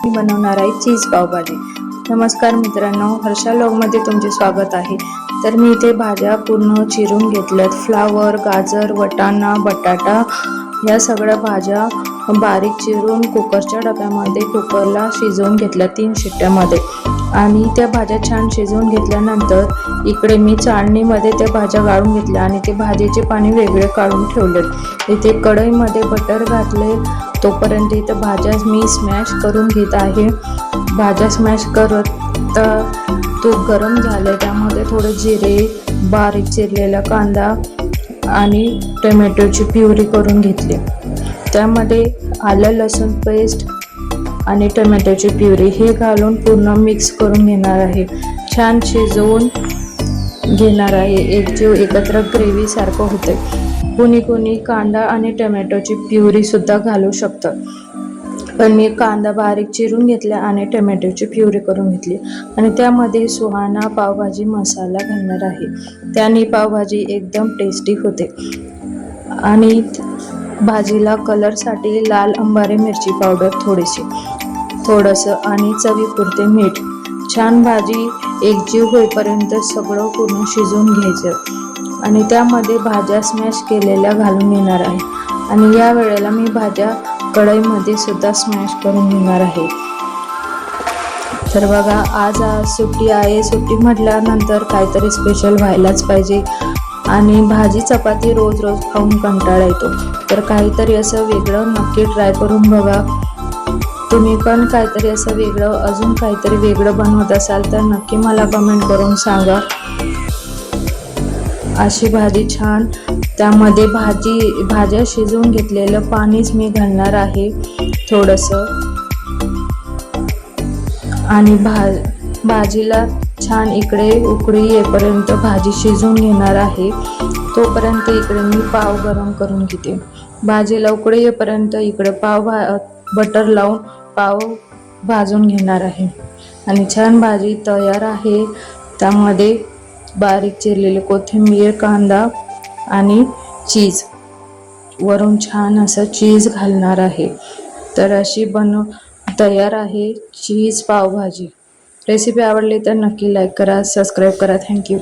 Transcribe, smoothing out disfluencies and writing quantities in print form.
मी बनवणार आहे चीज पावभाजी। नमस्कार मित्रांनो, हर्षा व्लॉगमध्ये तुमचे स्वागत आहे। तर मी इथे भाज्या पूर्ण चिरून घेतल्यात। फ्लावर, गाजर, वाटाणा, बटाटा या सगळ्या भाज्या बारीक चिरून कुकरच्या डब्यामध्ये कुकरला शिजवून घेतल्या 3 शिट्ट्यामध्ये। आणि त्या भाज्या छान शिजवून घेतल्यानंतर इकडे मी चाळणीमध्ये त्या भाज्या गाळून घेतल्या आणि ते भाजीचे पाणी वेगळे काढून ठेवलेत। इथे कढईमध्ये बटर घातले, तोपर्यंत इथे भाज्या मी स्मॅश करून घेत आहे। भाज्या स्मॅश करत तूप गरम झाले, त्यामध्ये थोडे जिरे, बारीक चिरलेला कांदा आणि टोमॅटोची प्युरी करून घेतली। त्यामध्ये आलं लसूण पेस्ट आणि टोमॅटोची प्युरी हे घालून पूर्ण मिक्स करून घेणार आहे। छान शिजवून घेणार आहे, एकत्र ग्रेव्ही सारखं होते। कोणी कांदा आणि टोमॅटोची प्युरी सुद्धा घालू शकतं, पण मी कांदा बारीक चिरून घेतला आणि टोमॅटोची प्युरी करून घेतली आणि त्यामध्ये सुहाना पावभाजी मसाला घालणार आहे। त्याने पावभाजी एकदम टेस्टी होते। आणि भाजीला कलरसाठी लाल अंबारी मिरची पावडर थोडंसं आणि चवीपुरते मीठ। छान भाजी एकजीव होईपर्यंत सगळं पूर्ण शिजवून घ्यायचं आणि त्यामध्ये भाज्या स्मॅश केलेल्या घालून घेणार आहे। आणि या वेळेला मी भाज्या कढईमध्ये सुद्धा स्मॅश करून घेणार आहे। तर बघा, आज सुट्टी आहे। सुट्टी म्हटल्यानंतर काहीतरी स्पेशल व्हायलाच पाहिजे आणि भाजी चपाती रोज खाऊन कंटाळा येतो। तर काहीतरी असं वेगळं नक्की ट्राय करून बघा। तुम्ही पण काहीतरी असं वेगळं, अजून काहीतरी वेगळं बनवत असाल तर नक्की मला कमेंट करून सांगा। अशी भाजी छान, त्यामध्ये भाज्या शिजवून घेतलेलं पाणीच मी घालणार आहे थोडंसं। आणि भाजीला छान इकडे उकळी येईपर्यंत भाजी शिजवून घेणार आहे। तोपर्यंत इकडे मी पाव गरम करून घेते। भाजीला उकळी येईपर्यंत इकडे बटर लावून पाव भाजून घेणार आहे। आणि छान भाजी तयार आहे। त्यामध्ये बारीक चिरलेली कोथिंबीर, कांदा आणि चीज, वरून छान असं चीज घालणार आहे। तर अशी तयार आहे चीज पावभाजी। रेसिपी आवडली तर नक्की लाईक करा, सबस्क्राईब करा। थँक्यू।